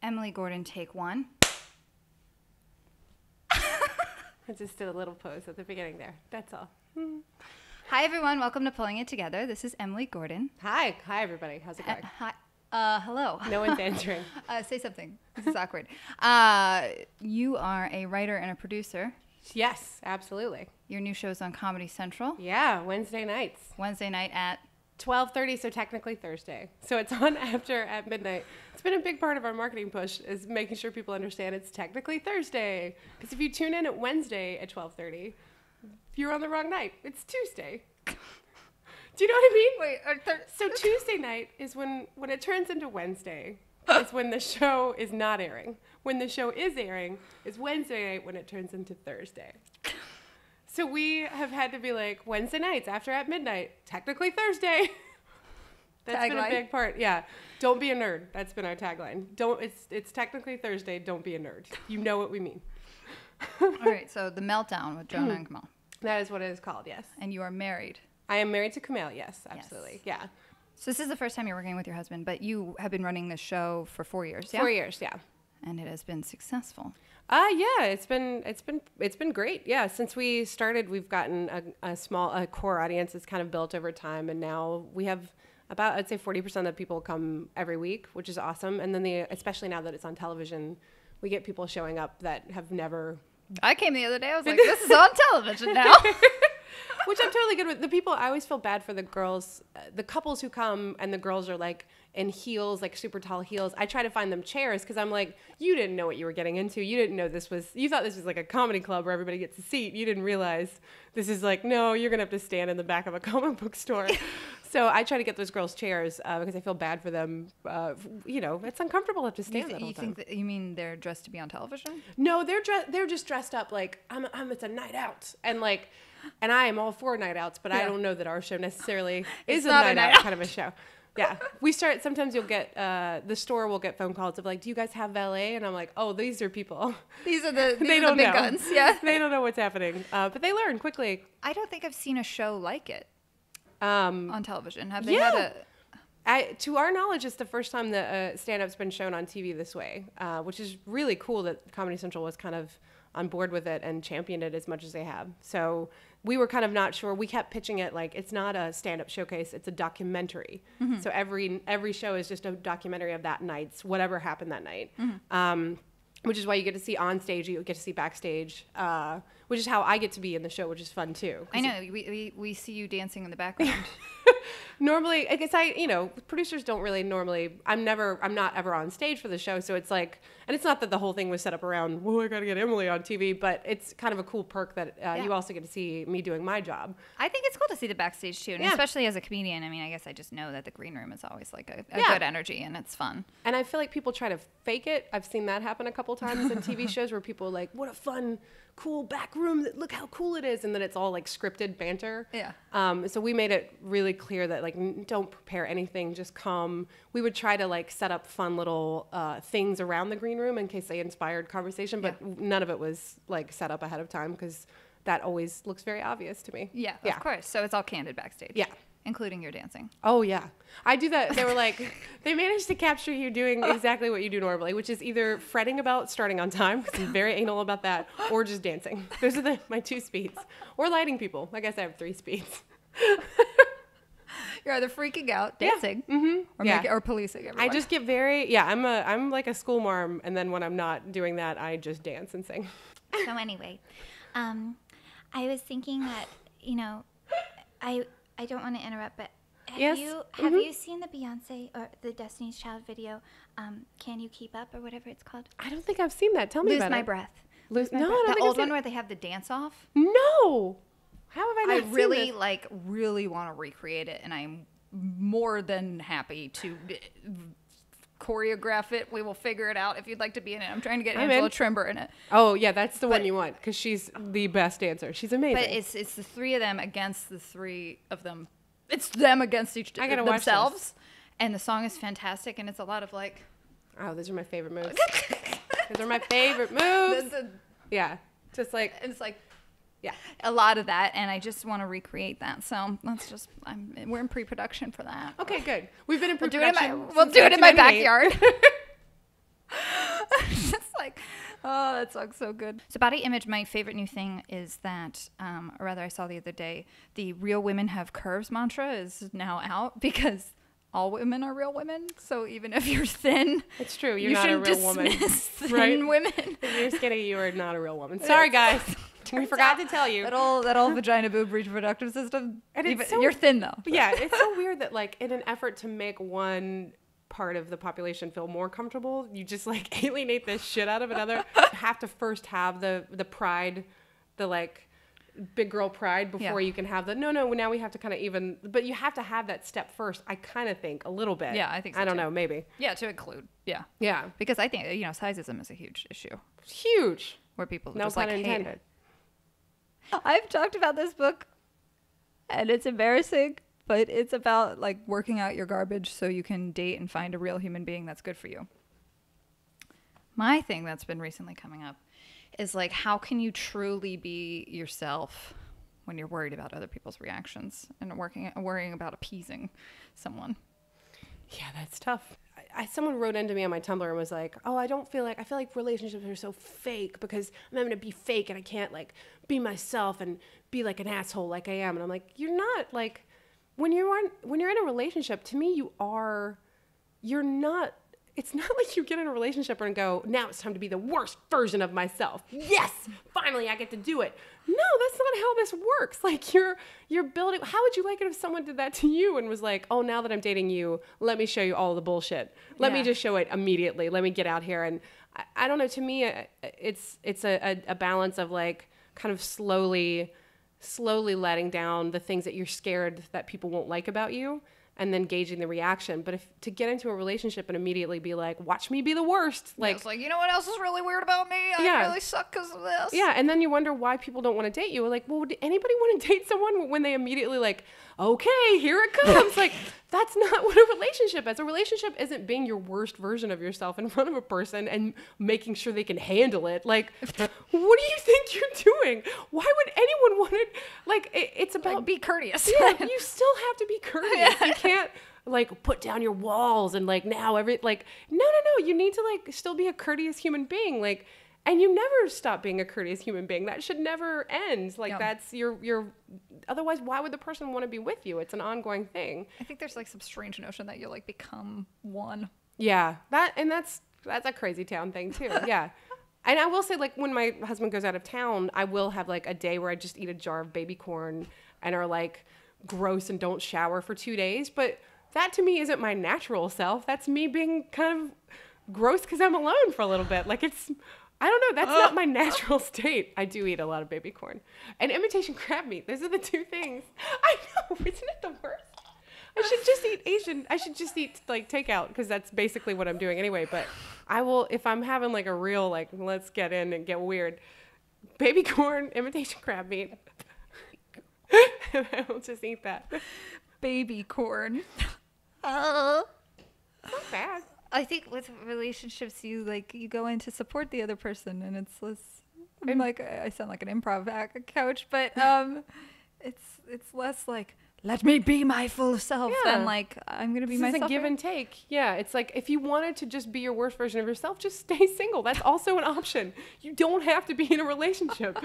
Emily Gordon, take one. I just did a little pose at the beginning there. That's all. Hi, everyone. Welcome to Pulling It Together. This is Emily Gordon. Hi. Hi, everybody. How's it going? Hi. Hello. No one's answering. Say something. This is awkward. You are a writer and a producer. Yes, absolutely. Your new show's on Comedy Central. Yeah, Wednesday nights. Wednesday night at 12:30, so technically Thursday. So it's on after at midnight. It's been a big part of our marketing push is making sure people understand it's technically Thursday. Because if you tune in at Wednesday at 12:30, you're on the wrong night. It's Tuesday. Do you know what I mean? Wait. So Tuesday night is when it turns into Wednesday. Is when the show is not airing. When the show is airing is Wednesday night when it turns into Thursday. So we have had to be like, Wednesday nights after at midnight, technically Thursday. That's been a big part. Yeah. Don't be a nerd. That's been our tagline. It's technically Thursday. Don't be a nerd. You know what we mean. All right. So The Meltdown with Jonah and Kamal. That is what it is called, yes. And you are married. I am married to Kamal, yes, absolutely. Yes. Yeah. So this is the first time you're working with your husband, but you have been running the show for 4 years, yeah? 4 years, yeah. And it has been successful. Yeah, it's been great. Yeah, since we started, we've gotten a small core audience that's kind of built over time, and now we have about, I'd say 40% of people come every week, which is awesome. And then especially now that it's on television, we get people showing up that have never. I came the other day. I was like, this is on television now. Which I'm totally good with. The people, I always feel bad for the girls, the couples who come and the girls are like in heels, like super tall heels. I try to find them chairs because I'm like, you didn't know what you were getting into. You didn't know you thought this was like a comedy club where everybody gets a seat. You didn't realize this is like, no, you're going to have to stand in the back of a comic book store. So I try to get those girls chairs because I feel bad for them. It's uncomfortable to have to stand that whole time. You mean they're dressed to be on television? No, they're just dressed up like it's a night out and I am all for night outs, but I don't know that our show necessarily is a night out kind of a show. Yeah, sometimes you'll get the store will get phone calls of like, do you guys have valet? And I'm like, oh, these are people. These are the big guns. Yeah, they don't know what's happening, but they learn quickly. I don't think I've seen a show like it on television. Have they had a? To our knowledge, it's the first time that stand-up's been shown on TV this way, which is really cool that Comedy Central was kind of on board with it and championed it as much as they have. So we were kind of not sure. We kept pitching it like it's not a stand-up showcase, it's a documentary. Mm-hmm. So every show is just a documentary of that night's whatever happened that night. Mm-hmm. Which is why you get to see on stage, you get to see backstage, which is how I get to be in the show, which is fun too. I know, we see you dancing in the background. Normally, I guess producers don't really normally, I'm not ever on stage for the show, so it's like, and it's not that the whole thing was set up around, well, I gotta get Emily on TV, but it's kind of a cool perk that you also get to see me doing my job. I think it's cool to see the backstage too, and especially as a comedian, I mean, I guess I just know that the green room is always like a good energy, and it's fun. And I feel like people try to fake it. I've seen that happen a couple times in TV shows where people are like, what a fun, cool back room, look how cool it is, and then it's all like scripted banter. Yeah. So we made it really clear that like don't prepare anything, just come. We would try to like set up fun little things around the green room in case they inspired conversation, but none of it was like set up ahead of time because that always looks very obvious to me. Yeah, of course. So it's all candid backstage. Yeah. Including your dancing. Oh, yeah. I do that. They were like, they managed to capture you doing exactly what you do normally, which is either fretting about starting on time, because I'm very anal about that, or just dancing. Those are my two speeds. Or lighting people. I guess I have 3 speeds. You're either freaking out, dancing, or policing everyone. I just get I'm like a school marm, and then when I'm not doing that, I just dance and sing. So anyway, I was thinking that, I don't want to interrupt, but have you seen the Beyonce or the Destiny's Child video, Can You Keep Up or whatever it's called? I don't think I've seen that. Tell me about it. Lose My Breath. The old one where they have the dance off? No. How have I not seen this? Really want to recreate it, and I'm more than happy to choreograph it. We will figure it out if you'd like to be in it. I'm trying to get Angela Trimber in it. Oh yeah, that's the one you want because she's the best dancer. She's amazing. But it's the 3 of them against the 3 of them. It's them against themselves. And the song is fantastic, and it's a lot of like. Oh, those are my favorite moves. Those are my favorite moves. Yeah, just like it's like. Yeah, a lot of that, and I just want to recreate that. So we're in pre-production for that. Okay, good. We've been in pre-production. We'll do it in my backyard. Oh, that song's so good. So Body Image, my favorite new thing is that, or rather I saw the other day, the Real Women Have Curves mantra is now out because all women are real women. So even if you're thin, it's true. You're not a real woman. Thin women. If you're skinny, you are not a real woman. Sorry, guys. We forgot to tell you. That old vagina boob reproductive system. And even, you're thin though. Yeah, it's so weird that like in an effort to make one part of the population feel more comfortable, you just like alienate the shit out of another. You have to first have the pride, the like big girl pride before you can have the no now we have to kind of even, but you have to have that step first. I kind of think a little bit. Yeah, I think so I don't too. know, maybe. Yeah, to include. Yeah, because I think sizeism is a huge issue. Huge. Where people no just pun like intended. hate it. I've talked about this book and it's embarrassing, but it's about like working out your garbage so you can date and find a real human being that's good for you. My thing that's been recently coming up is like, how can you truly be yourself when you're worried about other people's reactions and worrying about appeasing someone? Yeah, that's tough. Someone wrote into me on my Tumblr and was like, oh, I feel like relationships are so fake because I'm having to be fake and I can't like be myself and be like an asshole like I am. And I'm like, you're not. Like when you're in a relationship, to me, you're not. It's not like you get in a relationship and go, now it's time to be the worst version of myself. Yes, finally I get to do it. No, that's not how this works. Like you're building. How would you like it if someone did that to you and was like, oh, now that I'm dating you, let me show you all the bullshit. Let me just show it immediately. Let me get out here. And I don't know. To me, it's a balance of like kind of slowly letting down the things that you're scared that people won't like about you, and then gauging the reaction. But if to get into a relationship and immediately be like, watch me be the worst. Like, it's like, you know what else is really weird about me? I really suck because of this. Yeah, and then you wonder why people don't want to date you. Like, well, would anybody want to date someone when they immediately like, okay, here it comes? Like, that's not what a relationship is. A relationship isn't being your worst version of yourself in front of a person and making sure they can handle it. Like, what do you think you're doing? Why would anyone want it? Like, it's about... Like, be courteous. Yeah, you still have to be courteous. You can't, like, put down your walls and, like, now no. You need to, like, still be a courteous human being. Like, and you never stop being a courteous human being. That should never end. Like, that's your... Otherwise, why would the person want to be with you? It's an ongoing thing. I think there's, like, some strange notion that you, like, become one. Yeah. That's a crazy town thing, too. Yeah. And I will say, like, when my husband goes out of town, I will have, like, a day where I just eat a jar of baby corn and are, like, gross and don't shower for 2 days. But that, to me, isn't my natural self. That's me being kind of gross because I'm alone for a little bit. Like, it's... I don't know. That's not my natural state. I do eat a lot of baby corn and imitation crab meat. Those are the two things. I know. Isn't it the worst? I should just eat Asian. I should just eat like takeout because that's basically what I'm doing anyway. But I will, if I'm having like a real, like, let's get in and get weird, baby corn, imitation crab meat. I will just eat that. Baby corn. Not bad. I think with relationships, you go in to support the other person, and it's less. I sound like an improv coach, but it's less like, let me be my full self than like, I'm gonna be myself. It's a give and take. Yeah, it's like if you wanted to just be your worst version of yourself, just stay single. That's also an option. You don't have to be in a relationship.